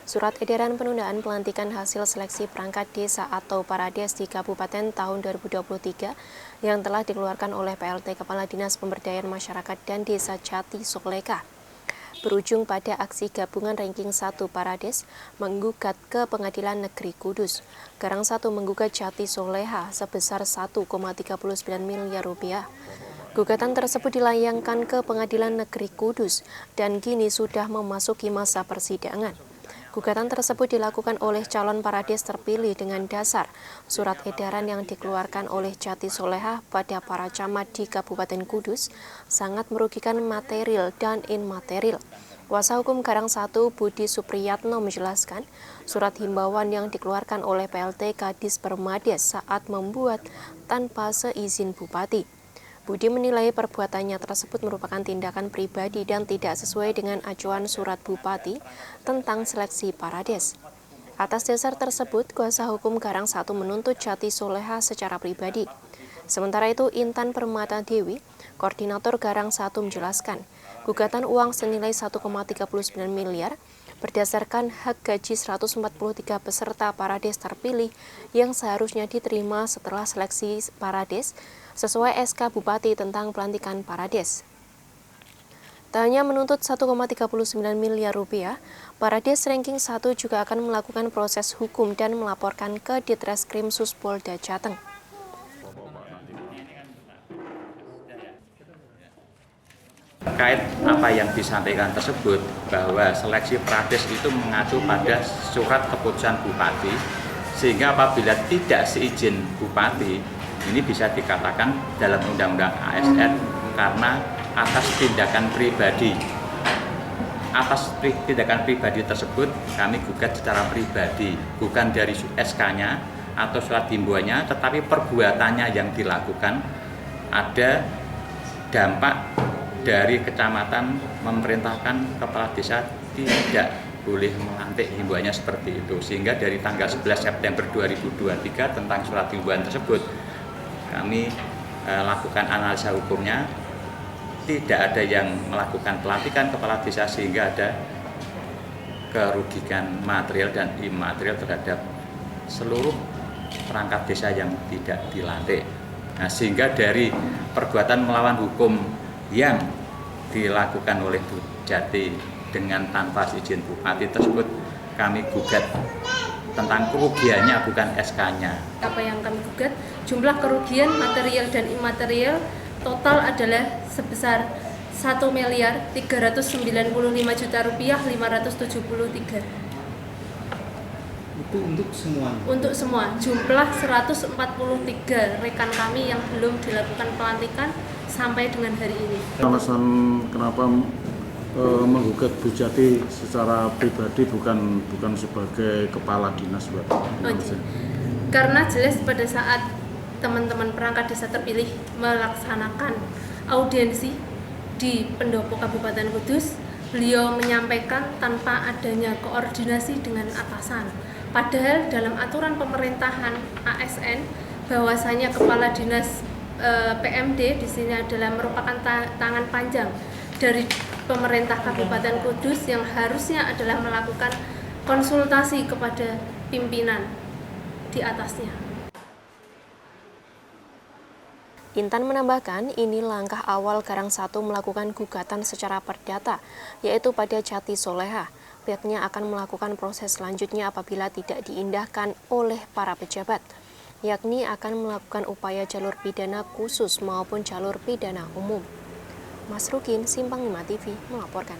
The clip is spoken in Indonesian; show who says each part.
Speaker 1: Surat edaran penundaan pelantikan hasil seleksi perangkat desa atau Parades di Kabupaten tahun 2023 yang telah dikeluarkan oleh PLT Kepala Dinas Pemberdayaan Masyarakat dan Desa Jati Soleha berujung pada aksi gabungan ranking 1 Parades menggugat ke Pengadilan Negeri Kudus. Garang 1 menggugat Jati Soleha sebesar 1,39 miliar rupiah. Gugatan tersebut dilayangkan ke Pengadilan Negeri Kudus dan kini sudah memasuki masa persidangan. Gugatan tersebut dilakukan oleh calon Parades terpilih dengan dasar surat edaran yang dikeluarkan oleh Jati Soleha pada para camat di Kabupaten Kudus sangat merugikan material dan imaterial. Kuasa hukum Garang 1 Budi Supriyatno menjelaskan surat himbauan yang dikeluarkan oleh PLT Kadis Permades saat membuat tanpa seizin Bupati. Budi menilai perbuatannya tersebut merupakan tindakan pribadi dan tidak sesuai dengan acuan surat Bupati tentang seleksi Parades. Atas dasar tersebut, kuasa hukum Garang 1 menuntut Jati Soleha secara pribadi. Sementara itu, Intan Permata Dewi, koordinator Garang 1 menjelaskan, gugatan uang senilai 1,39 miliar berdasarkan hak gaji 143 peserta Parades terpilih yang seharusnya diterima setelah seleksi Parades sesuai SK Bupati tentang pelantikan Parades. Tak hanya menuntut 1,39 miliar rupiah, Parades ranking 1 juga akan melakukan proses hukum dan melaporkan ke Ditreskrim Suspolda Jateng.
Speaker 2: Terkait apa yang disampaikan tersebut, bahwa seleksi Parades itu mengacu pada surat keputusan Bupati, sehingga apabila tidak seizin Bupati, ini bisa dikatakan dalam Undang-Undang ASN karena atas tindakan pribadi. Atas tindakan pribadi tersebut kami gugat secara pribadi, bukan dari SK-nya atau surat himbauannya, tetapi perbuatannya yang dilakukan ada dampak dari kecamatan memerintahkan kepala desa tidak boleh melantik himbauannya seperti itu, sehingga dari tanggal 11 September 2023 tentang surat himbauan tersebut kami lakukan analisa hukumnya, tidak ada yang melakukan pelantikan kepala desa sehingga ada kerugian material dan imaterial terhadap seluruh perangkat desa yang tidak dilantik. Nah, sehingga dari perbuatan melawan hukum yang dilakukan oleh Bu Jati dengan tanpa izin Bupati tersebut kami gugat tentang kerugiannya, bukan SK-nya.
Speaker 3: Apa yang kami gugat, jumlah kerugian material dan imaterial total adalah sebesar 1.395.573.573.
Speaker 4: Itu untuk semua?
Speaker 3: Untuk semua, jumlah 143 rekan kami yang belum dilakukan pelantikan sampai dengan hari ini.
Speaker 4: Alasan kenapa menggugat Bu Jati secara pribadi bukan sebagai kepala dinas, Mbak?
Speaker 3: Karena jelas pada saat teman-teman perangkat desa terpilih melaksanakan audiensi di Pendopo Kabupaten Kudus, beliau menyampaikan tanpa adanya koordinasi dengan atasan. Padahal dalam aturan pemerintahan ASN bahwasanya kepala dinas PMD di sini adalah merupakan tangan panjang dari pemerintah Kabupaten Kudus yang harusnya adalah melakukan konsultasi kepada pimpinan di atasnya.
Speaker 1: Intan menambahkan ini langkah awal Garang 1 melakukan gugatan secara perdata, yaitu pada Jati Soleha. Pihaknya akan melakukan proses selanjutnya apabila tidak diindahkan oleh para pejabat, yakni akan melakukan upaya jalur pidana khusus maupun jalur pidana umum. Mas Rukin, Simpang 5 TV, melaporkan.